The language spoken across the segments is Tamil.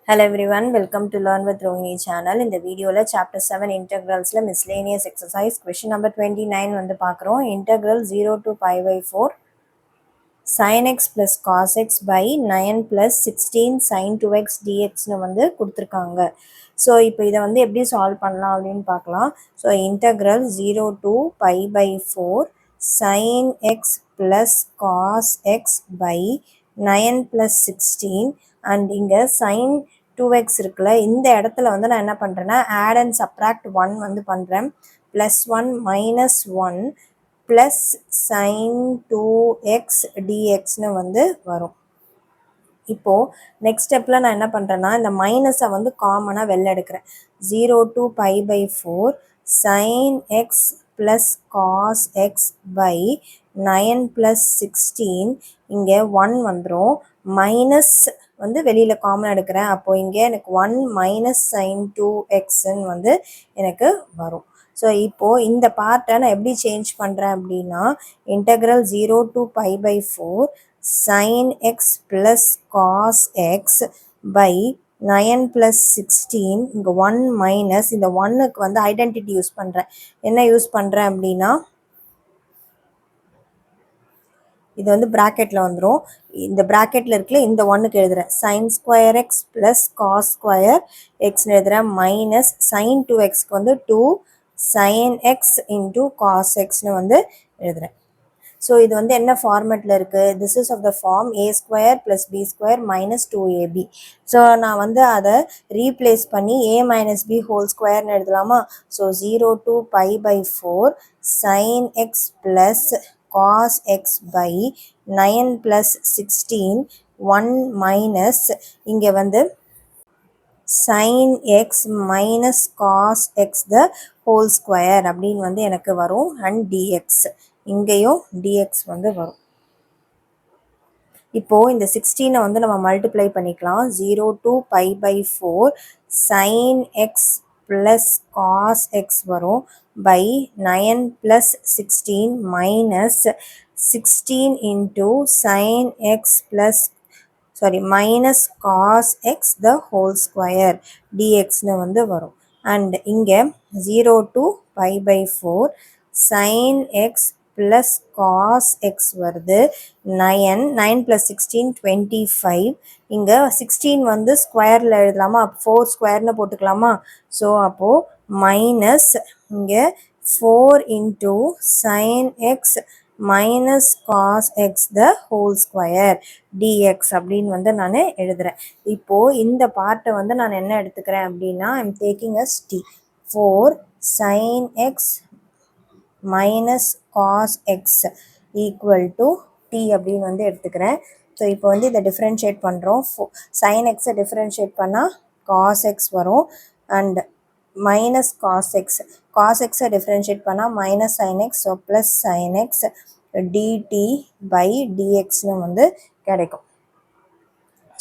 Hello everyone, welcome to Learn with Rohini channel. In the video la chapter 7 integrals la miscellaneous exercise question number 29 வந்து பார்க்குறோம். Integral 0 to pi by 4 sin x plus cos x by 9 plus 16 sin 2x dx னு வந்து கொடுத்துருக்காங்க. ஸோ இப்போ இதை வந்து எப்படி சால்வ் பண்ணலாம் அப்படின்னு பார்க்கலாம். So integral 0 to pi by 4 sin x plus cos x by 9 plus 16 and இங்கே sin 2x இருக்குல்ல, இந்த இடத்துல வந்து நான் என்ன பண்ணுறேன்னா add and subtract 1 வந்து பண்ணுறேன். plus 1 minus 1 plus sin 2x dxன்னு வந்து வரும். இப்போ நெக்ஸ்ட் ஸ்டெப்பில் நான் என்ன பண்ணுறேன்னா இந்த மைனஸை வந்து காமனாக வெளில எடுக்கிறேன். 0 to pi by 4 sin x plus cos x by 9 plus 16 இங்கே 1 வந்துடும். மைனஸ் வந்து வெளியில் காமனாக எடுக்கிறேன். அப்போது இங்கே எனக்கு 1 மைனஸ் sin 2xன்னு வந்து எனக்கு வரும். ஸோ இப்போது இந்த பார்ட்டை நான் எப்படி சேஞ்ச் பண்ணுறேன் அப்படின்னா integral 0 to pi by 4 sin x plus cos x by 9 plus 16 இங்கே 1 மைனஸ் இந்த 1க்கு வந்து ஐடென்டிட்டி யூஸ் பண்ணுறேன். என்ன யூஸ் பண்ணுறேன் அப்படின்னா இது வந்து ப்ராக்கெட்டில் வந்துடும். இந்த ப்ராக்கெட்டில் இருக்குல்ல, இந்த ஒன்றுக்கு எழுதுகிறேன் sine square x plus cos square எக்ஸ்னு எழுதுகிறேன். மைனஸ் சைன் 2xக்கு வந்து 2 sin x இன்டூ காஸ் எக்ஸ்னு வந்து எழுதுகிறேன். ஸோ இது வந்து என்ன ஃபார்மேட்டில் இருக்குது? This is of the form a square plus b square minus 2ab. So நான் வந்து அதை ரீப்ளேஸ் பண்ணி a மைனஸ் b ஹோல் ஸ்கொயர்னு எழுதலாமா? So 0 to pi by 4 sin x plus cos x by 9 plus 16 1 minus இங்கே வந்து sin x minus cos x the whole square அப்படின்னு வந்து எனக்கு வரும். and dx இங்கேயும் dx வந்து வரும். இப்போது இந்த 16 வந்து நம்ம மல்டிப்ளை பண்ணிக்கலாம். 0 to pi by 4 sin x plus cos x வரும் by 9 plus 16 minus 16 into sin x plus minus cos x the whole square dxன்னு வந்து வரும். and இங்கே 0 to pi by 4 sin x plus cos x வருது. 9 plus 16 25. இங்கே 16 வந்து ஸ்கொயரில் எழுதலாமா? 4 ஸ்கொயர்னு போட்டுக்கலாமா? ஸோ அப்போது மைனஸ் இங்கே 4 into sin x minus cos x the whole square dx அப்படின்னு வந்து நான் எழுதுகிறேன். இப்போது இந்த பார்ட்டை வந்து நான் என்ன எடுத்துக்கிறேன் அப்படின்னா I'm taking as t 4 sin x minus cos x equal to t அப்படின்னு வந்து எடுத்துக்கிறேன். ஸோ இப்போ வந்து இதை டிஃப்ரென்ஷியேட் பண்ணுறோம். sin x டிஃப்ரென்ஷியேட் பண்ணால் cos x வரும். And minus cos x differentiate பண்ணால் minus sin x. So plus sin x dt by dxன்னு வந்து கிடைக்கும்.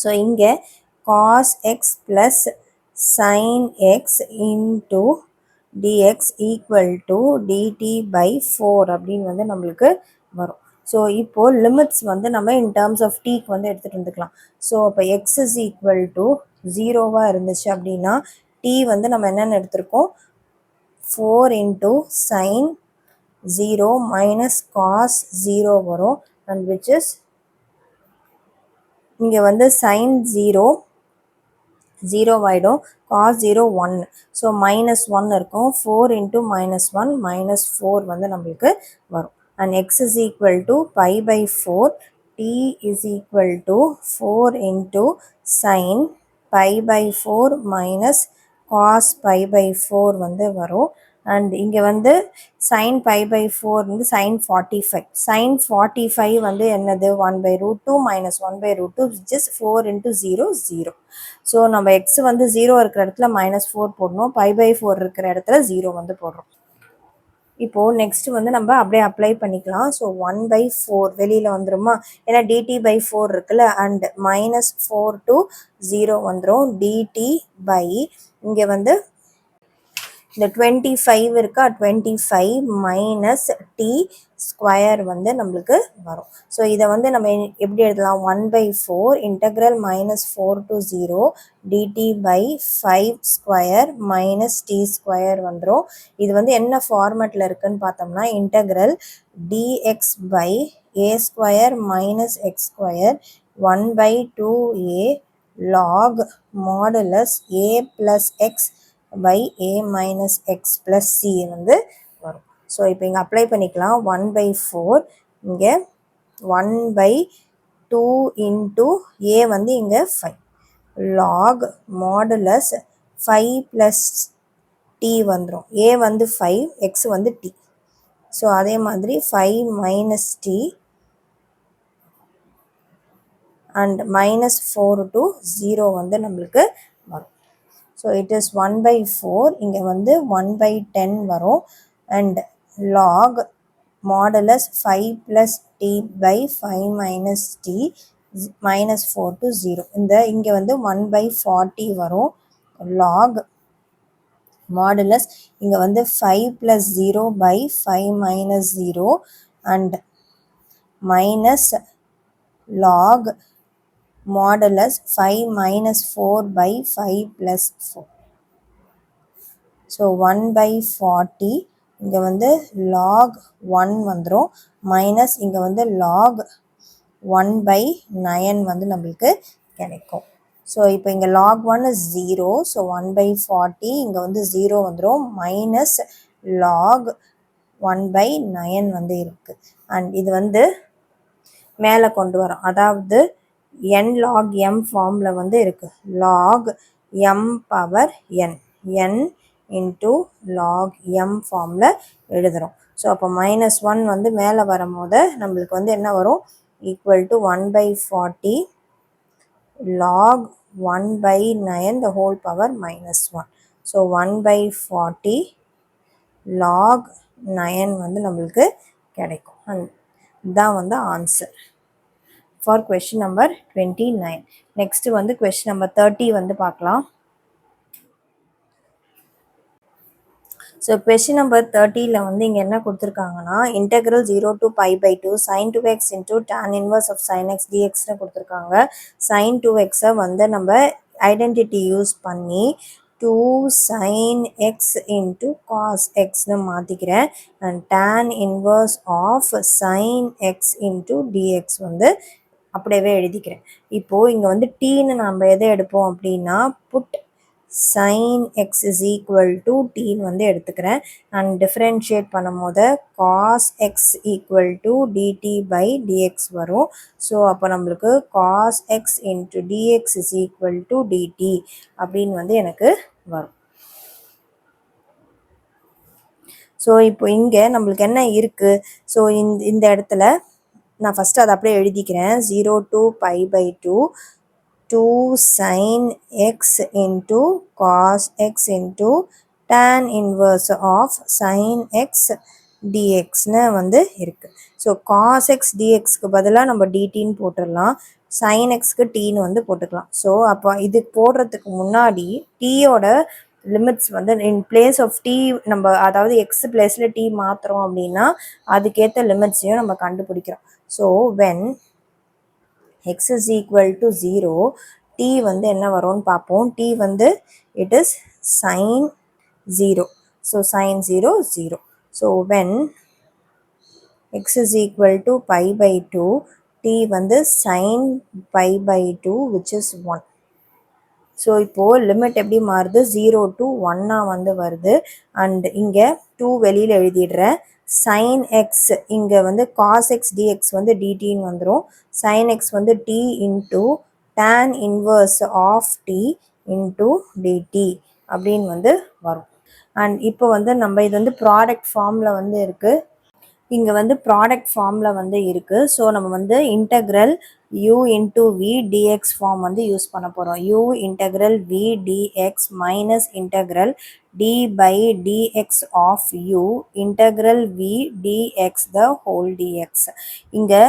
ஸோ இங்கே cos x plus sin x into dx equal to dt by 4 அப்படின்னு வந்து நம்மளுக்கு வரும். ஸோ இப்போது லிமிட்ஸ் வந்து நம்ம இன் டேர்ம்ஸ் ஆஃப் டீக்கு வந்து எடுத்துகிட்டு வந்துக்கலாம். ஸோ அப்போ எக்ஸ் இஸ் ஈக்குவல் டு 0வாக இருந்துச்சு அப்படின்னா டி வந்து நம்ம என்னென்னு எடுத்திருக்கோம் 4 into sin 0 minus cos 0 வரும். and which is இங்கே வந்து sin 0 ஆகிடும், cos 0 1. ஸோ மைனஸ் 1 இருக்கும். 4 into minus 1 minus 4 வந்து நம்மளுக்கு வரும். and x is equal to pi by 4 t is equal to 4 into sin pi by 4 minus cos pi by 4 வந்து வரும். and இங்கே வந்து sin pi by 4 வந்து sin 45. sin 45 வந்து என்னது 1 by root 2 minus 1 by root 2 which is 4 into 0 0. So நம்ம எக்ஸ் வந்து 0 இருக்கிற இடத்துல மைனஸ் 4 போடணும், பை பை 4 இருக்கிற இடத்துல 0 வந்து போடுறோம். இப்போது நெக்ஸ்ட் வந்து நம்ம அப்படியே அப்ளை பண்ணிக்கலாம். ஸோ 1 by 4 வெளியில் வந்துருமா? ஏன்னா dt by 4 இருக்குல்ல. அண்ட் மைனஸ் 4 to 0 வந்துடும். dt by இங்கே வந்து இந்த 25 இருக்கா, 25 மைனஸ் டி ஸ்கொயர் வந்து நம்மளுக்கு வரும். ஸோ இதை வந்து நம்ம எப்படி எழுதலாம், 1/4 integral -4 to 0 dt by 5 square minus t square வந்துடும். இது வந்து என்ன ஃபார்மேட்டில் இருக்குன்னு பார்த்தோம்னா, integral dx by a square minus x square 1/2a log modulus a plus x by a minus x plus c வந்து வரும். ஸோ இப்போ இங்கே அப்ளை பண்ணிக்கலாம். 1/4 இங்கே 1/2 இன்ட்டு a வந்து இங்கே 5 log மாடுலஸ் 5 plus t வந்துடும். a வந்து 5, x வந்து t. ஸோ அதே மாதிரி 5 minus t and -4 to 0 வந்து நம்மளுக்கு வரும். ஸோ இட் இஸ் 1/4 இங்கே வந்து 1/10 வரும். And lock modulus 5 plus t by 5 minus t -4 to 0. இங்கே வந்து 1/40 வரும். லாக் மாடுலஸ் இங்கே வந்து 5 plus 0 by 5 minus 0 and minus lock modulus 5 minus 4 by 5 plus 4. So 1/40 இங்கே வந்து லாக் 1 வந்துடும். மைனஸ் இங்கே வந்து லாக் 1/9 வந்து நம்மளுக்கு கிடைக்கும். ஸோ இப்போ இங்கே லாக் 1 is 0. ஸோ 1/40 இங்கே வந்து 0 வந்துடும். மைனஸ் லாக் 1/9 வந்து இருக்குது. அண்ட் இது வந்து மேலே கொண்டு வரோம். அதாவது n log m ஃபார்மில் வந்து இருக்குது. log m power n n into log m ஃபார்மில் எழுதுகிறோம். ஸோ அப்போ -1 வந்து மேலே வரும்போது நம்மளுக்கு வந்து என்ன வரும், equal to 1/40 log 1/9 the whole power -1. So 1/40 log 9 வந்து நம்மளுக்கு கிடைக்கும். இதுதான் வந்து answer for question number 29. next வந்து question number 30 வந்து பார்க்கலாம். ஸோ question number 30ல வந்து இங்கே என்ன கொடுத்துருக்காங்கன்னா, integral 0 to pi/2 sin 2x into tan inverse of sin x dxன்னு கொடுத்துருக்காங்க. sin 2xஐ வந்து நம்ம ஐடென்டிட்டி யூஸ் பண்ணி 2 sin x into cos xன்னு மாற்றிக்கிறேன். And tan inverse of sin x into dx வந்து அப்படியே எழுதிக்கிறேன். இப்போது இங்கே வந்து டீன்னு நம்ம எதை எடுப்போம் அப்படின்னா, put sin x is equal to tன்னு வந்து எடுத்துக்கிறேன். அண்ட் டிஃப்ரென்ஷியேட் பண்ணும் போது cos x equal to dt by dx வரும். ஸோ அப்போ நம்மளுக்கு cos x into dx is equal to dt அப்படின்னு வந்து எனக்கு வரும். ஸோ இப்போ இங்கே நம்மளுக்கு என்ன இருக்குது, ஸோ இந்த இடத்துல நான் ஃபஸ்ட்டு அதை அப்படியே எழுதிக்கிறேன். 0 to pi/2 2 sin x into cos x into tan inverse of sin x dxன்னு வந்து இருக்குது. ஸோ cos x dxக்கு பதிலாக நம்ம dtன்னு போட்டுடலாம். sin xக்கு tன்னு வந்து போட்டுக்கலாம். ஸோ அப்போ இது போடுறதுக்கு முன்னாடி டீயோட லிமிட்ஸ் வந்து இன் பிளேஸ் ஆஃப் டி நம்ம, அதாவது எக்ஸ் பிளேஸில் டி மாற்றுறோம் அப்படின்னா அதுக்கேற்ற லிமிட்ஸையும் நம்ம கண்டுபிடிக்கிறோம். So when x is equal to 0 t வந்து என்ன வரும்னு பார்ப்போம். t வந்து it is sin 0. so sin 0 0. so when x is equal to pi/2 t வந்து sin pi/2 which is 1. So இப்போது லிமிட் எப்படி மாறுது, 0 to 1 வந்து வருது. அண்ட் இங்கே 2 வெளியில் எழுதிடுறேன். sin x இங்கே வந்து cos x dx வந்து dtன்னு வந்துடும். sin x வந்து t into tan inverse of t into dt அப்படின்னு வந்து வரும். அண்ட் இப்போ வந்து நம்ம இது வந்து ப்ராடக்ட் ஃபார்மில் வந்து இருக்குது. இங்கே வந்து ப்ராடக்ட் ஃபார்மில் வந்து இருக்குது. ஸோ நம்ம வந்து integral u into v dx form வந்து யூஸ் பண்ண போகிறோம். u integral v dx minus integral d by dx of u integral v dx the whole dx. இங்கே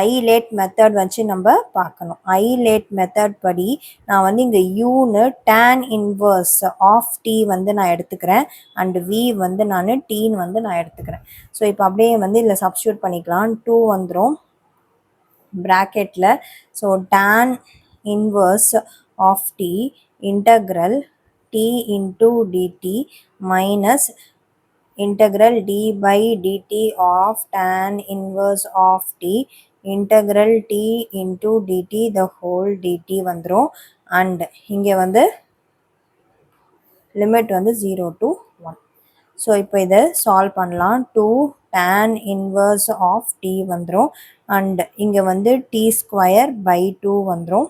ஐலேட் மெத்தட் வச்சு நம்ம பார்க்கணும். ஐலேட் மெத்தட் படி நான் வந்து இங்கே யூன்னு tan இன்வர்ஸ் ஆஃப் t வந்து நான் எடுத்துக்கிறேன் அண்ட் v வந்து நான் டீன்னு வந்து நான் எடுத்துக்கிறேன். ஸோ இப்போ அப்படியே வந்து இதில் சப்ஸ்டியூட் பண்ணிக்கலாம். 2 வந்துடும் ப்ராக்கெட்டில். So tan inverse of t integral t into dt minus integral d by dt of tan inverse of t integral t into dt the whole dt வந்துரும். அண்ட் இங்கே வந்து லிமிட் வந்து 0 to 1. ஸோ இப்போ இதை சால்வ் பண்ணலாம். 2 tan inverse of t வந்துடும் அண்ட் இங்கே வந்து t ஸ்கொயர் by 2 வந்துடும்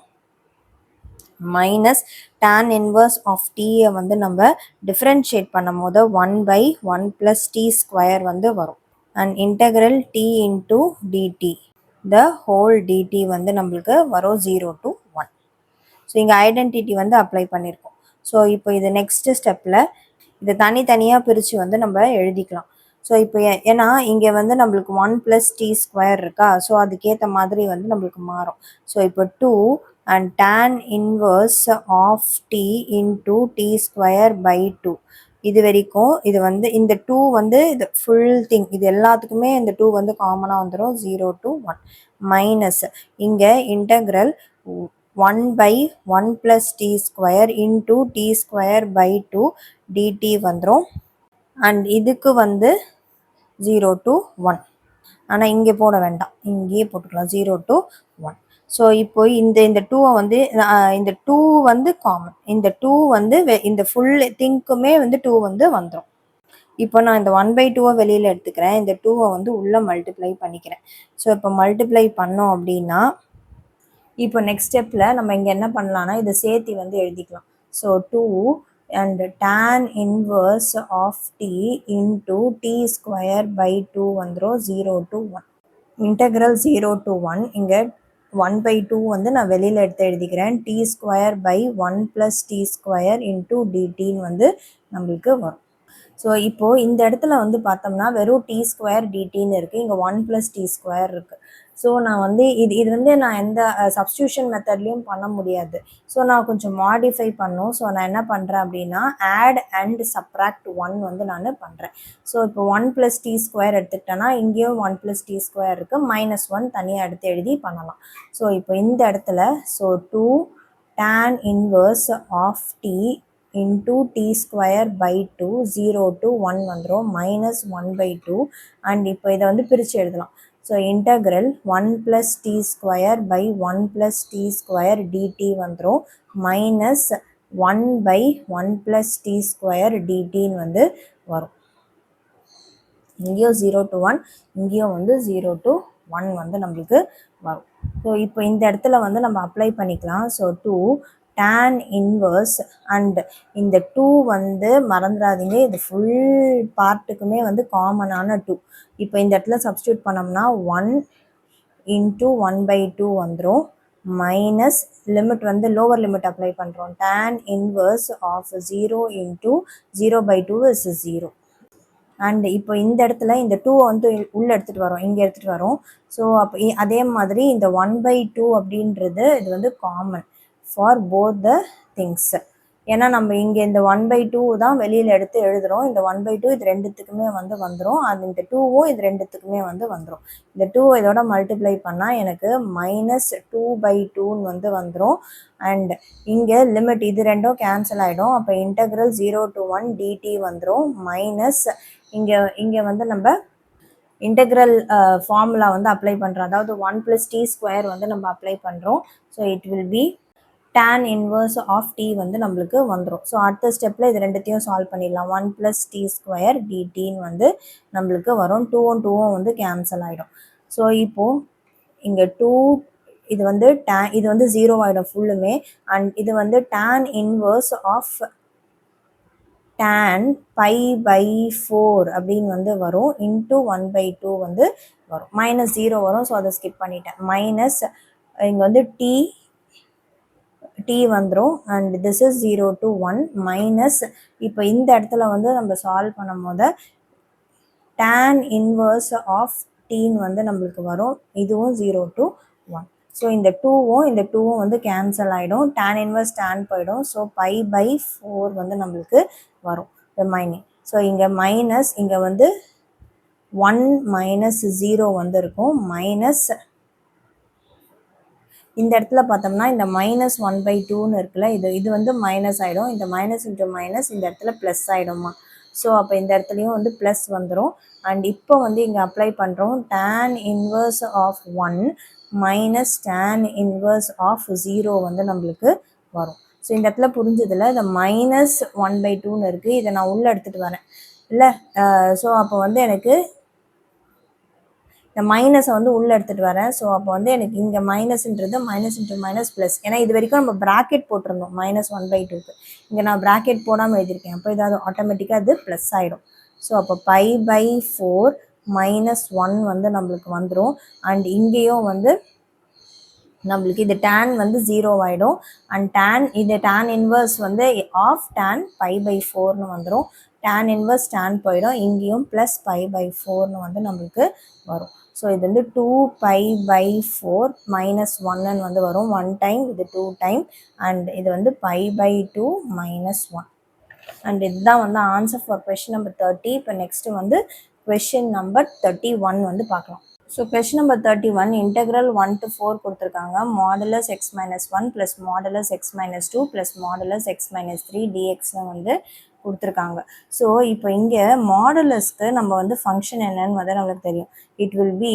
மைனஸ் tan இன்வர்ஸ் ஆஃப் டீயை வந்து நம்ம டிஃப்ரென்ஷியேட் பண்ணும் போது 1 by 1 plus t ஸ்கொயர் வந்து வரும் and integral t into dt the whole dt வந்து நம்மளுக்கு வரும் 0 to 1. ஸோ இங்கே ஐடென்டிட்டி வந்து அப்ளை பண்ணியிருக்கோம். ஸோ இப்போ இது நெக்ஸ்ட் ஸ்டெப்பில் இதை தனித்தனியாக பிரித்து வந்து நம்ம எழுதிக்கலாம். ஸோ இப்போ ஏன்னா இங்கே வந்து நம்மளுக்கு 1 plus t ஸ்கொயர் இருக்கா, ஸோ அதுக்கேற்ற மாதிரி வந்து நம்மளுக்கு மாறும். ஸோ இப்போ 2 and tan inverse of t into t square by 2 இது வரைக்கும் இது வந்து இந்த 2 வந்து இது ஃபுல் திங் இது எல்லாத்துக்குமே இந்த 2 வந்து காமனாக வந்துடும் 0 to 1 மைனஸ் இங்கே integral 1 by 1 plus t square into t square by 2 dt வந்துடும் அண்ட் இதுக்கு வந்து 0 to 1. ஆனால் இங்கே போட வேண்டாம், இங்கேயே போட்டுக்கலாம் 0 to 1. ஸோ இப்போ இந்த 2 வந்து இந்த 2 வந்து காமன், இந்த 2 வந்து இந்த ஃபுல் திங்க்குமே வந்து 2 வந்து வந்துடும். இப்போ நான் இந்த 1/2 வெளியில் எடுத்துக்கிறேன், இந்த 2 வந்து உள்ளே மல்டிப்ளை பண்ணிக்கிறேன். ஸோ இப்போ மல்டிப்ளை பண்ணோம் அப்படின்னா இப்போ நெக்ஸ்ட் ஸ்டெப்பில் நம்ம இங்கே என்ன பண்ணலான்னா இதை சேர்த்தி வந்து எழுதிக்கலாம். So 2 and tan inverse of t into t square by 2 வந்துடும் 0 to 1. இன்டெக்ரல் 0 to 1 இங்கே 1/2 வந்து நான் வெளியில் எடுத்து எழுதிக்கிறேன். t square by 1 plus t square into dtன்னு வந்து நம்மளுக்கு வரும். ஸோ இப்போது இந்த இடத்துல வந்து பார்த்தோம்னா வெறும் t ஸ்கொயர் dtன்னு இருக்குது, இங்கே 1 plus t ஸ்கொயர் இருக்குது. ஸோ நான் வந்து இது வந்து நான் எந்த சப்ஸ்டியூஷன் மெத்தட்லேயும் பண்ண முடியாது. ஸோ நான் கொஞ்சம் மாடிஃபை பண்ணும். ஸோ நான் என்ன பண்ணுறேன் அப்படின்னா ஆட் அண்ட் சப்ராக்ட் 1 வந்து நான் பண்ணுறேன். ஸோ இப்போ 1 plus t ஸ்கொயர் எடுத்துக்கிட்டேன்னா இங்கேயும் 1 plus t ஸ்கொயர் இருக்குது, -1 தனியாக எடுத்து எழுதி பண்ணலாம். ஸோ இப்போ இந்த இடத்துல so 2 tan inverse of t into t square by 2 0 to 1 வந்துடும் -1/2 அண்ட் இப்போ இதை வந்து பிரித்து எழுதலாம். So integral 1 plus t square by 1 plus t square dt வந்துடும் -1/1 plus t square dtன்னு வந்து வரும். இங்கேயும் 0 to 1, இங்கேயும் வந்து 0 to 1 வந்து நம்மளுக்கு வரும். ஸோ இப்போ இந்த இடத்துல வந்து நம்ம அப்ளை பண்ணிக்கலாம். ஸோ 2 tan இன்வர்ஸ் அண்ட் இந்த 2 வந்து மறந்துடாதீங்க, இது ஃபுல் பார்ட்டுக்குமே வந்து காமனான 2. இப்போ இந்த இடத்துல சப்ஸ்டியூட் பண்ணோம்னா 1 into 1/2 வந்துடும் மைனஸ் லிமிட் வந்து லோவர் லிமிட் அப்ளை பண்ணுறோம். tan inverse of 0 into 0/2 is 0. And இப்போ இந்த இடத்துல இந்த 2 வந்து உள்ளே எடுத்துகிட்டு வரோம், இங்கே எடுத்துகிட்டு வரோம். ஸோ அப்போ அதே மாதிரி இந்த 1/2 அப்படின்றது இது வந்து common for both the things. ஏன்னா நம்ம இங்கே இந்த 1/2 தான் வெளியில் எடுத்து எழுதுகிறோம். இந்த 1/2 இது ரெண்டுத்துக்குமே வந்து வந்துடும், அது இந்த 2வும் இது ரெண்டுத்துக்குமே வந்து வந்துடும். இந்த 2 இதோட மல்டிப்ளை பண்ணால் எனக்கு -2/2ன்னு வந்து வந்துடும். அண்ட் இங்கே லிமிட் இது ரெண்டும் கேன்சல் ஆகிடும். அப்போ இன்டெக்ரல் 0 to 1 dt வந்துடும் மைனஸ் இங்கே வந்து நம்ம இன்டெக்ரல் ஃபார்முலா வந்து அப்ளை பண்ணுறோம், அதாவது 1 plus t ஸ்கொயர் வந்து நம்ம அப்ளை பண்ணுறோம். So it will be tan inverse of t வந்து நம்மளுக்கு வந்துடும். ஸோ அடுத்த ஸ்டெப்பில் இது ரெண்டுத்தையும் சால்வ் பண்ணிடலாம். 1 plus t ஸ்கொயர் dtன்னு வந்து நம்மளுக்கு வரும். 2ம் 2ம் வந்து கேன்சல் ஆகிடும். ஸோ இப்போது இங்கே 2 இது வந்து இது வந்து 0 ஆகிடும் ஃபுல்லுமே. அண்ட் இது வந்து tan இன்வர்ஸ் ஆஃப் tan π/4 அப்படின்னு வந்து வரும் இன்ட்டு 1/2 வந்து வரும். -0 வரும், ஸோ அதை ஸ்கிப் பண்ணிட்டேன். இங்கே வந்து t வந்துடும் and this is 0 to 1 minus இப்போ இந்த இடத்துல வந்து நம்ம சால்வ் பண்ணும் போது tan இன்வர்ஸ் ஆஃப் டீன்னு வந்து நம்மளுக்கு வரும். இதுவும் 0 to 1. ஸோ இந்த டூவும் வந்து கேன்சல் ஆகிடும். tan இன்வர்ஸ் tan போயிடும். ஸோ பை பை 4 வந்து நம்மளுக்கு வரும் ரிமைனிங். ஸோ இங்கே மைனஸ் இங்கே வந்து 1 மைனஸ் 0 வந்து இருக்கும். மைனஸ் இந்த இடத்துல பார்த்தோம்னா இந்த மைனஸ் 1/2ன்னு இருக்குல்ல, இது வந்து மைனஸ் ஆகிடும். இந்த மைனஸ் இன்ட்டு மைனஸ் இந்த இடத்துல ப்ளஸ் ஆகிடுமா. ஸோ அப்போ இந்த இடத்துலையும் வந்து ப்ளஸ் வந்துடும். அண்ட் இப்போ வந்து இங்கே அப்ளை பண்ணுறோம். tan inverse of 1 minus tan inverse of 0 வந்து நம்மளுக்கு வரும். ஸோ இந்த இடத்துல புரிஞ்சதில்ல, இந்த மைனஸ் 1/2ன்னு இருக்குது. இதை நான் உள்ளே எடுத்துகிட்டு வரேன் இல்லை. ஸோ அப்போ வந்து எனக்கு இந்த மைனஸை வந்து உள்ளே எடுத்துகிட்டு வரேன். ஸோ அப்போ வந்து எனக்கு இங்கே மைனஸ்ன்றது மைனஸ் இன்ட்டு மைனஸ் ப்ளஸ். ஏன்னா இது வரைக்கும் நம்ம ப்ராக்கெட் போட்டிருந்தோம் மைனஸ் 1/2க்கு. இங்கே நான் ப்ராக்கெட் போடாமல் எழுதியிருக்கேன். அப்போ இதாவது ஆட்டோமேட்டிக்காக அது ப்ளஸ் ஆகிடும். ஸோ அப்போ பை பை 4 மைனஸ் 1 வந்து நம்மளுக்கு வந்துடும். அண்ட் இங்கேயும் வந்து நம்மளுக்கு இது tan வந்து 0 ஆகிடும். அண்ட் இது tan இன்வர்ஸ் வந்து ஆஃப் tan பை பை 4ன்னு வந்துடும். tan இன்வர்ஸ் tan போயிடும். இங்கேயும் ப்ளஸ் பை பை 4ன்னு வந்து நம்மளுக்கு வரும். ஸோ இது வந்து 2 பை பை 4 மைனஸ் 1ன்னு வந்து வரும். 1 டைம் இது 2 டைம் அண்ட் இது வந்து பை பை 2 மைனஸ் 1. அண்ட் இதுதான் வந்து ஆன்சர் ஃபார் கொஷின் நம்பர் 30. இப்போ நெக்ஸ்ட் வந்து கொஷின் நம்பர் 31 வந்து பார்க்கலாம். So question number 31 integral 1 to 4 கொடுத்துருக்காங்க. Modulus x minus 1 plus modulus x minus 2 plus modulus x minus 3 dxன்னு வந்து கொடுத்துருக்காங்க. ஸோ இப்போ இங்கே மாடுலஸ்க்கு நம்ம வந்து ஃபங்க்ஷன் என்னன்னு வந்து நம்மளுக்கு தெரியும். It will B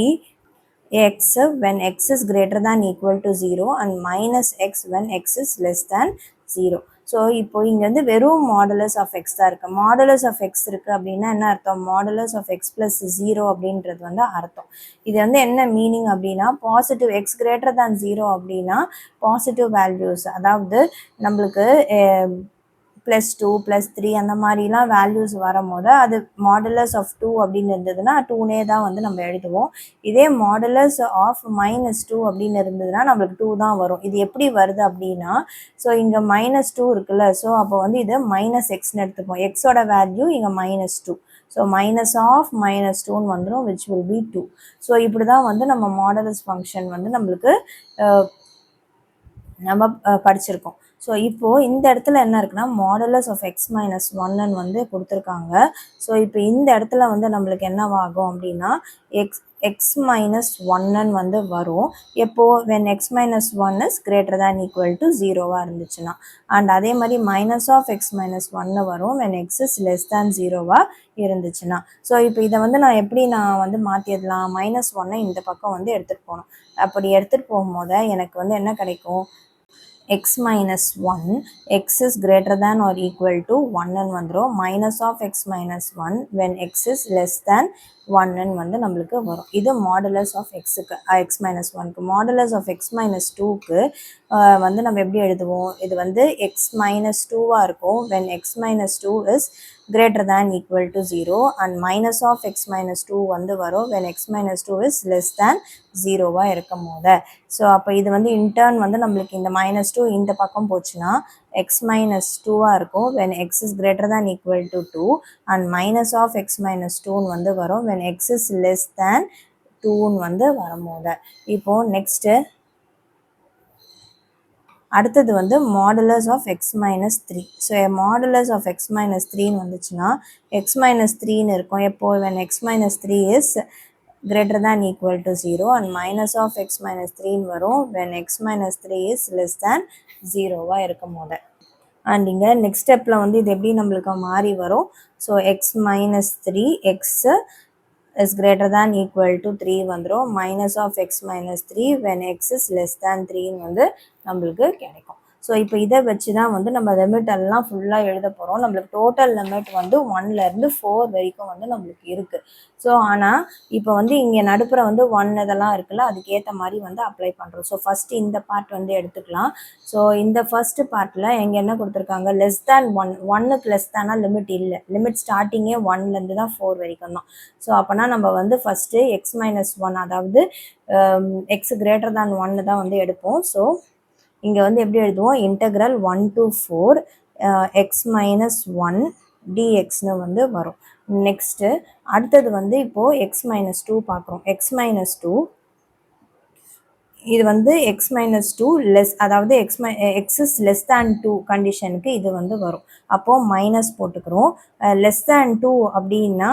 x when x is greater than equal to 0 and minus x when x is less than 0. So இப்போ இங்கே வந்து வெறும் மாடுலஸ் ஆஃப் எக்ஸ் தான் இருக்குது. மாடுலஸ் ஆஃப் எக்ஸ் இருக்குது அப்படின்னா என்ன அர்த்தம்? மாடுலஸ் ஆஃப் எக்ஸ் ப்ளஸ் 0 அப்படின்றது வந்து அர்த்தம். இது வந்து என்ன மீனிங் அப்படின்னா பாசிட்டிவ் எக்ஸ் கிரேட்டர் தேன் 0 அப்படின்னா பாசிட்டிவ் வேல்யூஸ், அதாவது நம்மளுக்கு +2 +3 அந்த மாதிரிலாம் வேல்யூஸ் வரும்போது அது மாடுலஸ் ஆஃப் 2 அப்படின்னு இருந்ததுன்னா 2னே தான் வந்து நம்ம எழுதுவோம். இதே மாடுலஸ் ஆஃப் -2 அப்படின்னு இருந்ததுன்னா நம்மளுக்கு 2 தான் வரும். இது எப்படி வருது அப்படின்னா, ஸோ இங்கே -2 இருக்குல்ல, ஸோ அப்போ வந்து இது -xன்னு எடுத்துப்போம். எக்ஸோட வேல்யூ இங்கே -2. ஸோ மைனஸ் ஆஃப் -2ன்னு வந்துடும், விச் வில் பி 2. ஸோ இப்படி தான் வந்து நம்ம மாடுலஸ் ஃபங்க்ஷன் வந்து நம்மளுக்கு நம்ம படிச்சிருக்கோம். ஸோ இப்போது இந்த இடத்துல என்ன இருக்குன்னா மாடுலஸ் ஆஃப் x மைனஸ் 1ன்னு வந்து கொடுத்துருக்காங்க. ஸோ இப்போ இந்த இடத்துல வந்து நம்மளுக்கு என்னவாகும் அப்படின்னா எக்ஸ் மைனஸ் 1ன்னு வந்து வரும். எப்போது when x minus 1 is greater than equal to 0வாக இருந்துச்சுன்னா. அண்ட் அதே மாதிரி மைனஸ் ஆஃப் எக்ஸ் மைனஸ் 1 வரும் when x is less than 0வாக இருந்துச்சுன்னா. ஸோ இப்போ இதை வந்து நான் எப்படி வந்து மாற்றிடலாம்? -1 இந்த பக்கம் வந்து எடுத்துகிட்டு போகணும். அப்படி எடுத்துகிட்டு போகும்போது எனக்கு வந்து என்ன கிடைக்கும்? x minus 1, x is greater than or equal to 1 வந்துரும். minus of x minus 1 when x is less than 1 வந்து நம்மளுக்கு வரும். இது மாடுலஸ் ஆஃப் எக்ஸுக்கு x minus 1க்கு. மாடுலஸ் ஆஃப் x minus 2க்கு வந்து நம்ம எப்படி எழுதுவோம்? இது வந்து x minus 2வாக இருக்கும் when x minus 2 is greater than equal to 0 and minus of x minus 2 வந்து வரும் when x minus 2 is less than 0வாக இருக்கும் போது. ஸோ அப்போ இது வந்து இன்டர்ன் வந்து நம்மளுக்கு இந்த -2 இந்த பக்கம் போச்சுன்னா x minus 2வாக இருக்கும் when x is greater than equal to 2 and minus of x minus 2 வந்து வரும் when x is less than 2 வந்து வரும்போது. இப்போது நெக்ஸ்ட்டு அடுத்தது வந்து modulus of x minus 3. So modulus of x minus 3ன்னு வந்துச்சுன்னா எக்ஸ் மைனஸ் 3ன்னு இருக்கும். எப்போது when x minus 3 is greater than equal to 0 and minus of x minus 3ன்னு வரும் when x minus 3 is less than 0வாக இருக்கும் போது. அண்ட் இங்கே நெக்ஸ்ட் ஸ்டெப்பில் வந்து இது எப்படி நம்மளுக்கு மாறி வரும்? So X minus 3 X is greater than equal to 3 வந்துரும் minus of x minus 3 when x is less than 3 வந்து நம்மளுக்கு கிடைக்கும். ஸோ இப்போ இதை வச்சு தான் வந்து நம்ம லிமிட் எல்லாம் ஃபுல்லாக எழுத போகிறோம். நம்மளுக்கு டோட்டல் லிமிட் வந்து 1லேருந்து 4 வரைக்கும் வந்து நம்மளுக்கு இருக்குது. ஸோ ஆனால் இப்போ வந்து இங்கே நடுப்புற வந்து 1 இதெல்லாம் இருக்குல்ல, அதுக்கேற்ற மாதிரி வந்து அப்ளை பண்ணுறோம். ஸோ ஃபஸ்ட்டு இந்த பார்ட் வந்து எடுத்துக்கலாம். ஸோ இந்த ஃபஸ்ட்டு பார்ட்டில் எங்கே என்ன கொடுத்துருக்காங்க, லெஸ் தேன் 1, 1க்கு லெஸ் தேனா லிமிட் இல்லை. லிமிட் ஸ்டார்டிங்கே 1லேருந்து தான் 4 வரைக்கும் தான். ஸோ அப்போனா நம்ம வந்து ஃபஸ்ட்டு x-1 அதாவது எக்ஸ் கிரேட்டர் தேன் 1 தான் வந்து எடுப்போம். ஸோ இங்கே வந்து எப்படி எழுதுவோம், இன்டெக்ரல் 1 to 4 x-1 dxன்னு வந்து வரும். நெக்ஸ்ட்டு அடுத்தது வந்து இப்போது x-2 பார்க்குறோம். x-2 இது வந்து x-2 லெஸ், அதாவது x is less than 2 கண்டிஷனுக்கு இது வந்து வரும். அப்போது மைனஸ் போட்டுக்கிறோம். லெஸ் தேன் 2 அப்படின்னா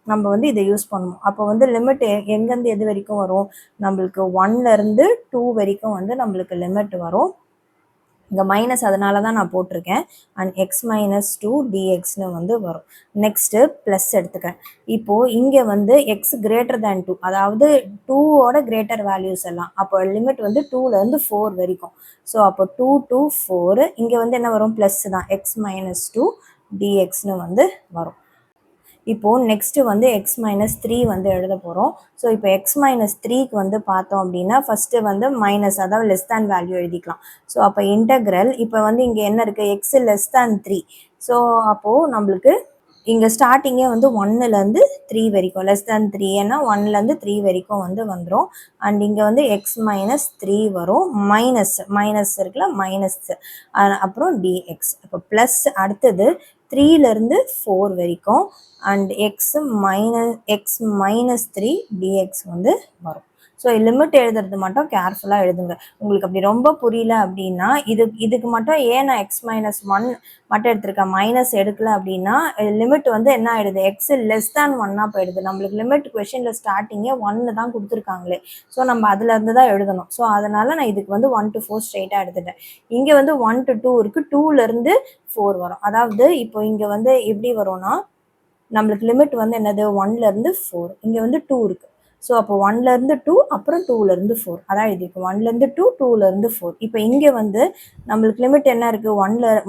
நம்ம வந்து இதை யூஸ் பண்ணுவோம். அப்போ வந்து லிமிட் எங்கேருந்து எது வரைக்கும் வரும், நம்மளுக்கு 1லேருந்து 2 வரைக்கும் வந்து நம்மளுக்கு லிமிட் வரும். இங்கே மைனஸ் அதனால தான் நான் போட்டிருக்கேன். அண்ட் x-2 dxன்னு வந்து வரும். நெக்ஸ்ட்டு ப்ளஸ் எடுத்துக்கிறேன். இப்போது இங்கே வந்து x கிரேட்டர் தேன் 2, அதாவது 2ஓட கிரேட்டர் வேல்யூஸ் எல்லாம். அப்போ லிமிட் வந்து 2லேருந்து 4 வரைக்கும். ஸோ அப்போ 2 to 4 இங்கே வந்து என்ன வரும், ப்ளஸ் தான், x-2 dxன்னு வந்து வரும். இப்போது நெக்ஸ்ட்டு வந்து x-3 வந்து எழுத போகிறோம். ஸோ இப்போ x-3க்கு வந்து பார்த்தோம் அப்படின்னா ஃபஸ்ட்டு வந்து மைனஸ், அதாவது லெஸ் தேன் வேல்யூ எழுதிக்கலாம். ஸோ அப்போ இன்டெக்ரல் இப்போ வந்து இங்கே என்ன இருக்குது, x லெஸ் தேன் 3. ஸோ அப்போது நம்மளுக்கு இங்கே ஸ்டார்டிங்கே வந்து 1லேருந்து 3 வரைக்கும், லெஸ் தேன் 3 ஏன்னா 1லேருந்து 3 வரைக்கும் வந்து வந்துடும். அண்ட் இங்கே வந்து x-3 வரும். மைனஸ் இருக்குல்ல, மைனஸ் அப்புறம் dx. அப்போ ப்ளஸ் அடுத்தது 3லேருந்து 4 வரைக்கும் அண்ட் x-3 dx வந்து வரும். ஸோ லிமிட் எழுதுறது மட்டும் கேர்ஃபுல்லாக எழுதுங்க. உங்களுக்கு அப்படி ரொம்ப புரியல அப்படின்னா இதுக்கு மட்டும் ஏன் நான் x-1 மட்டும் எடுத்திருக்கேன், மைனஸ் எடுக்கல அப்படின்னா லிமிட் வந்து என்ன ஆகிடுது, எக்ஸ் லெஸ் தேன் 1 போயிடுது. நம்மளுக்கு லிமிட் கொஷனில் ஸ்டார்டிங்கே 1 தான் கொடுத்துருக்காங்களே. ஸோ நம்ம அதுலேருந்து தான் எழுதணும். ஸோ அதனால் நான் இதுக்கு வந்து 1 to 4 ஸ்ட்ரெயிட்டாக எடுத்துட்டேன். இங்கே வந்து 1 to 2 இருக்குது, 2லேருந்து 4 வரும். அதாவது இப்போ இங்கே வந்து எப்படி வரும்னா நம்மளுக்கு லிமிட் வந்து என்னது, 1லேருந்து 4, இங்கே வந்து 2 இருக்குது. ஸோ அப்போ 1லேருந்து 2 அப்புறம் 2லேருந்து 4, அதான் இதுக்கு 1லேருந்து 2 2லேருந்து 4. இப்போ இங்கே வந்து நம்மளுக்கு லிமிட் என்ன இருக்குது,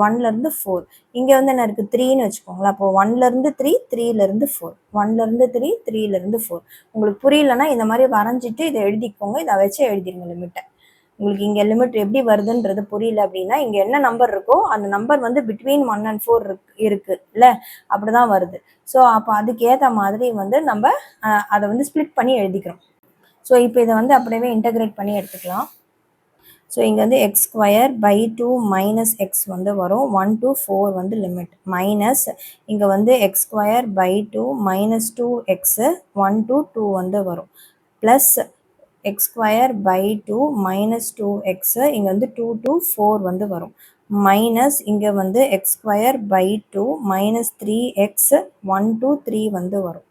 1லேருந்து 4, இங்கே வந்து என்ன இருக்குது 3ன்னு வச்சுக்கோங்களேன். அப்போ 1லேருந்து 3 3லேருந்து 4, 1லேருந்து 3 3லேருந்து 4. உங்களுக்கு புரியலன்னா இந்த மாதிரி வரைஞ்சிட்டு இதை எழுதிக்கோங்க, இதை வச்சு எழுதிருங்க லிமிட்டை. உங்களுக்கு இங்கே லிமிட் எப்படி வருதுன்றது புரியல அப்படின்னா இங்கே என்ன நம்பர் இருக்கோ அந்த நம்பர் வந்து பிட்வீன் 1 and 4 இருக்குது இல்லை, அப்படி தான் வருது. ஸோ அப்போ அதுக்கேற்ற மாதிரி வந்து நம்ம அதை வந்து ஸ்ப்ளிட் பண்ணி எழுதிக்கிறோம். ஸோ இப்போ இதை வந்து அப்படியே இன்டகிரேட் பண்ணி எடுத்துக்கலாம். ஸோ இங்கே வந்து x²/2 மைனஸ் எக்ஸ் வந்து வரும். 1 to 4 வந்து லிமிட், மைனஸ் இங்கே வந்து x²/2 மைனஸ் 2x 1 to 2 வந்து வரும், ப்ளஸ் x²/2 மைனஸ் 2x இங்கே வந்து 2 to 4 வந்து வரும், மைனஸ் இங்கே வந்து x²/2 மைனஸ் 3x 1 to 3 வந்து வரும்,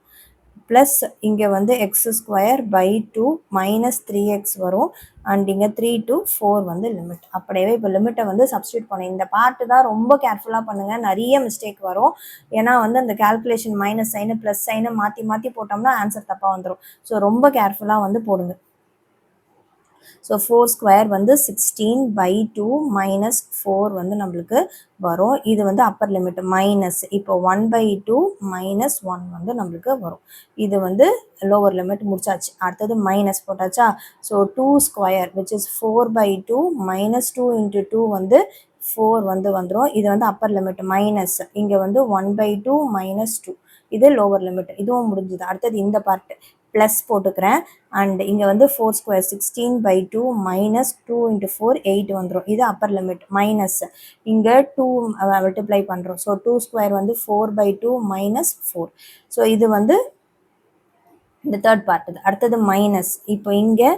ப்ளஸ் இங்கே வந்து x²/2 மைனஸ் 3x வரும். அண்ட் இங்கே 3 to 4 வந்து லிமிட். அப்படியே இப்போ லிமிட்டை வந்து சப்ஸ்டியூட் பண்ணுங்க. இந்த பார்ட்டு தான் ரொம்ப கேர்ஃபுல்லாக பண்ணுங்கள், நிறைய மிஸ்டேக் வரும். ஏன்னா வந்து அந்த calculation minus sign plus sign மாற்றி போட்டோம்னா ஆன்சர் தப்பாக வந்துடும். ஸோ ரொம்ப கேர்ஃபுல்லாக வந்து போடுங்க. ஸோ 4² வந்து 16/2 மைனஸ் 4 வந்து நம்மளுக்கு வரும். இது வந்து அப்பர் லிமிட் மைனஸ், இப்போ 1/2 மைனஸ் 1 வந்து நம்மளுக்கு வரும். இது வந்து லோவர் லிமிட் முடிச்சாச்சு. அடுத்தது மைனஸ் போட்டாச்சா. So 2² which is 4/2 minus 2 into 2 வந்து 4 வந்து வந்துடும். இது வந்து அப்பர் லிமிட் மைனஸ், இங்கே வந்து 1/2 மைனஸ் 2, இது லோவர் லிமிட். இதுவும் முடிஞ்சுது. அடுத்தது இந்த பார்ட்டு ப்ளஸ் போட்டுக்கிறேன். அண்ட் இங்கே வந்து 4² 16/2 மைனஸ் 2 into 4 8 வந்துடும். இது அப்பர் லிமிட் மைனஸ், இங்கே 2 மல்டிப்ளை பண்ணுறோம். ஸோ 2² வந்து 4/2 மைனஸ் 4. ஸோ இது வந்து இந்த தேர்ட் பார்ட். இது அடுத்தது மைனஸ், இப்போ இங்கே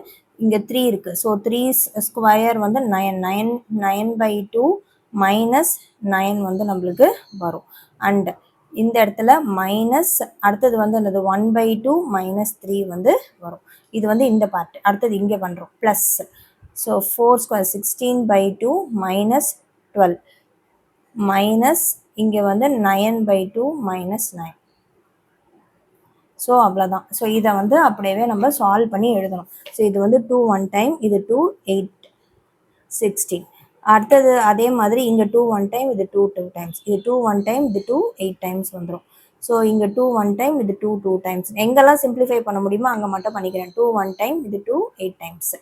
3 இருக்குது. ஸோ 3² வந்து 9/2 மைனஸ் 9 வந்து நம்மளுக்கு வரும். அண்ட் இந்த இடத்துல மைனஸ், அடுத்தது வந்து என்னது 1/2 மைனஸ் 3 வந்து வரும். இது வந்து இந்த பார்ட். அடுத்தது இங்கே பண்ணுறோம் ப்ளஸ். ஸோ 4² 16/2 மைனஸ் 12 மைனஸ் இங்கே வந்து 9/2 மைனஸ் 9. ஸோ அவ்வளோதான். ஸோ இதை வந்து அப்படியே நம்ம சால்வ் பண்ணி எழுதணும். ஸோ இது வந்து 2 1 டைம், இது 2 8 16. அடுத்தது அதே மாதிரி இங்கே 2 1 டைம், இது 2 2 டைம்ஸ், இது 2 1 டைம், இது 2 8 டைம்ஸ் வந்துடும். ஸோ இங்கே 2 1 டைம், இது 2 2 டைம்ஸ். எங்கெல்லாம் சிம்பிளிஃபை பண்ண முடியுமோ அங்கே மட்டும் பண்ணிக்கிறேன். 2 1 டைம், இது 2 8 டைம்ஸ்.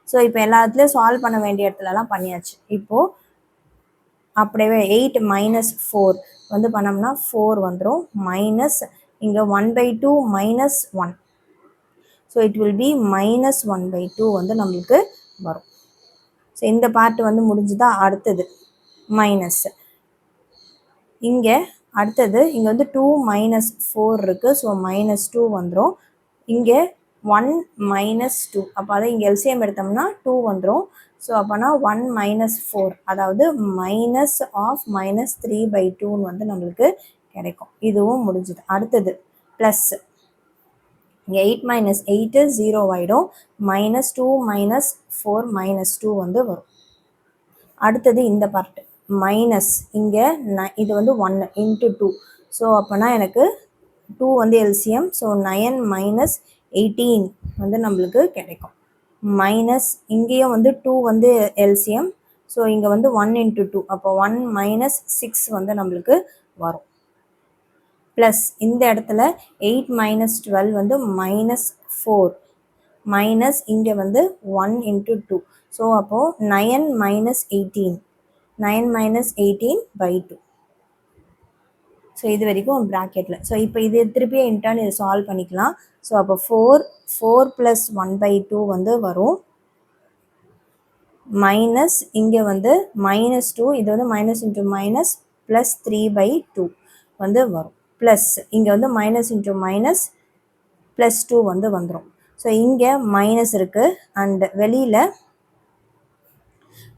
ஸோ இப்போ எல்லாத்துலேயும் சால்வ் பண்ண வேண்டிய இடத்துலலாம் பண்ணியாச்சு. இப்போது அப்படியே 8 மைனஸ் 4 வந்து பண்ணோம்னா 4 வந்துடும். மைனஸ் இங்கே 1/2 minus 1. So it will B minus 1/2 வந்து நம்மளுக்கு வரும். ஸோ இந்த பார்ட் வந்து முடிஞ்சுதா. அடுத்தது மைனஸ் இங்கே அடுத்தது இங்கே வந்து 2 மைனஸ் 4 இருக்குது. ஸோ மைனஸ் 2 வந்துடும். இங்கே 1 மைனஸ் 2, அப்போ அதை இங்கே எல்சிஎம் எடுத்தோம்னா 2 வந்துடும். ஸோ அப்போனா 1 மைனஸ் 4, அதாவது மைனஸ் ஆஃப் மைனஸ் 3/2 வந்து நம்மளுக்கு கிடைக்கும். இதுவும் முடிஞ்சுது. அடுத்தது ப்ளஸ் இங்கே 8 மைனஸ் 8 0 ஆகிடும். மைனஸ் 2 மைனஸ் 4 மைனஸ் 2 வந்து வரும். அடுத்தது இந்த பார்ட் மைனஸ் இங்கே இது வந்து 1 இன்ட்டு 2. ஸோ அப்போனா எனக்கு 2 வந்து எல்சிஎம். ஸோ 9 மைனஸ் 18 வந்து நம்மளுக்கு கிடைக்கும். மைனஸ் இங்கேயும் வந்து 2 வந்து எல்சிஎம். ஸோ இங்கே வந்து 1 இன்ட்டு 2, அப்போ 1 மைனஸ் 6 வந்து நம்மளுக்கு வரும். ப்ளஸ் இந்த இடத்துல 8 மைனஸ் 12 வந்து மைனஸ் 4. மைனஸ் இங்கே வந்து 1 இன்ட்டு 2. ஸோ அப்போது 9 மைனஸ் 18, 9 மைனஸ் 18/2. ஸோ இது வரைக்கும் ப்ராக்கெட்டில். ஸோ இப்போ இது திருப்பியே இன்டர்ன் இதை சால்வ் பண்ணிக்கலாம். ஸோ அப்போ 4 ப்ளஸ் 1/2 வந்து வரும். மைனஸ் இங்கே வந்து மைனஸ் 2, இது வந்து மைனஸ் இன்ட்டு மைனஸ் ப்ளஸ் 3/2 வந்து வரும். ப்ளஸ் இங்கே வந்து மைனஸ் இன்ட்டு மைனஸ் ப்ளஸ் 2 வந்து வந்துடும். ஸோ இங்கே மைனஸ் இருக்குது அண்ட் வெளியில்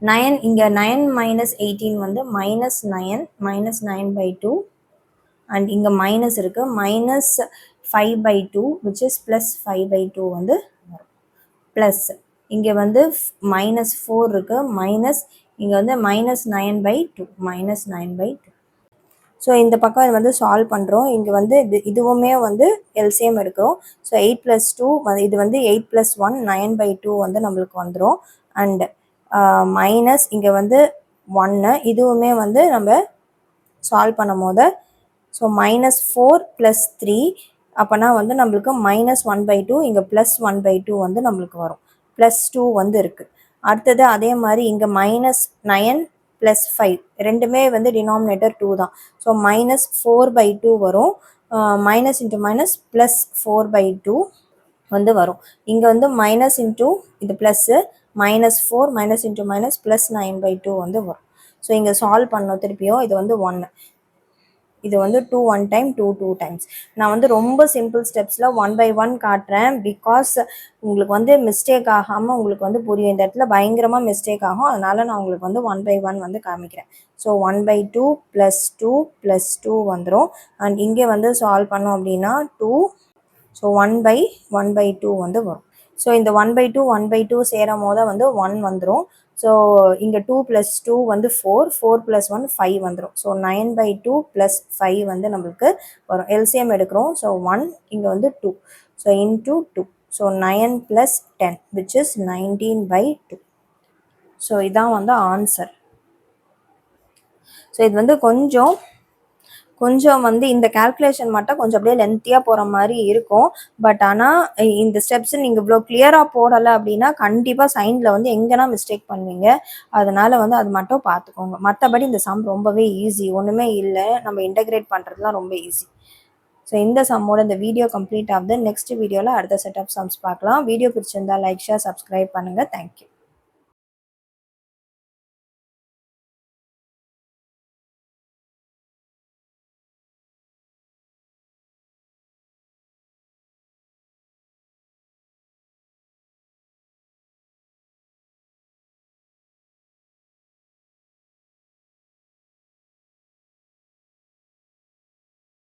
9, இங்கே 9 மைனஸ் 18 வந்து மைனஸ் 9/2 அண்ட் இங்கே மைனஸ் இருக்குது மைனஸ் 5/2 விச் இஸ் ப்ளஸ் 5/2 வந்து வரும். ப்ளஸ் இங்கே வந்து மைனஸ் 4 இருக்குது. மைனஸ் இங்கே வந்து மைனஸ் 9/2. ஸோ இந்த பக்கம் வந்து சால்வ் பண்ணுறோம். இங்கே வந்து இதுவுமே வந்து எல்சிஎம் எடுக்கிறோம். ஸோ 8 + 2 இது வந்து 8 + 1 9/2 வந்து நம்மளுக்கு வந்துடும். அண்ட் மைனஸ் இங்கே வந்து 1, இதுவுமே வந்து நம்ம சால்வ் பண்ணும் போது ஸோ மைனஸ் 4 + 3, அப்போனா வந்து நம்மளுக்கு மைனஸ் 1/2, இங்கே ப்ளஸ் 1/2 வந்து நம்மளுக்கு வரும். ப்ளஸ் 2 வந்து இருக்குது. அடுத்தது அதே மாதிரி இங்கே மைனஸ் 9 + 5, ரெண்டுமே வந்து டினாமினேட்டர் 2 தான். ஸோ மைனஸ் 4/2 வரும். மைனஸ் இன்ட்டு மைனஸ் ப்ளஸ் 4/2 வந்து வரும். இங்கே வந்து மைனஸ் இன்ட்டு இது plus minus 4 minus into minus plus 9/2 வந்து வரும். ஸோ இங்கே சால்வ் பண்ணோம் திருப்பியும். இது வந்து 1, இது வந்து 2 1 டைம் 2 2 டைம்ஸ். நான் வந்து ரொம்ப சிம்பிள் ஸ்டெப்ஸில் 1 by 1 காட்டுறேன். பிகாஸ் உங்களுக்கு வந்து மிஸ்டேக் ஆகாமல் உங்களுக்கு வந்து புரியும். இந்த இடத்துல பயங்கரமாக மிஸ்டேக் ஆகும். அதனால் நான் உங்களுக்கு வந்து 1 by 1 வந்து காமிக்கிறேன். ஸோ 1/2 + 2 + 2 வந்துடும். அண்ட் இங்கே வந்து சால்வ் பண்ணோம் அப்படின்னா 2, ஸோ 1/2 வந்து வரும். ஸோ இந்த 1/2 1/2 சேரும் போது வந்து 1 வந்துடும். ஸோ இங்கே 2 + 2 வந்து 4 + 1 5 வந்துடும். ஸோ 9/2 + 5 வந்து நம்மளுக்கு வரும். எல்சிஎம் எடுக்கிறோம். ஸோ 1, இங்கே வந்து 2, so into 2, so 9 + 10 which is 19/2. So இதான் வந்து ஆன்சர். ஸோ இது வந்து கொஞ்சம் வந்து இந்த கால்குலேஷன் மட்டும் கொஞ்சம் அப்படியே லென்த்தியாக போகிற மாதிரி இருக்கும். பட் ஆனால் இந்த ஸ்டெப்ஸ் நீங்கள் இவ்வளோ கிளியராக போடலை அப்படின்னா கண்டிப்பாக சைனில் வந்து எங்கன்னா மிஸ்டேக் பண்ணுவீங்க. அதனால் வந்து அது மட்டும் பார்த்துக்கோங்க. மற்றபடி இந்த சம் ரொம்பவே ஈஸி, ஒன்றுமே இல்லை. நம்ம இன்டகிரேட் பண்ணுறதுலாம் ரொம்ப ஈஸி. ஸோ இந்த சம்மோட இந்த வீடியோ கம்ப்ளீட் ஆகுது. நெக்ஸ்ட் வீடியோவில் அடுத்த செட் ஆஃப் சம்ஸ் பார்க்கலாம். வீடியோ பிடிச்சிருந்தா லைக், ஷேர், சப்ஸ்கிரைப் பண்ணுங்கள். தேங்க்யூ.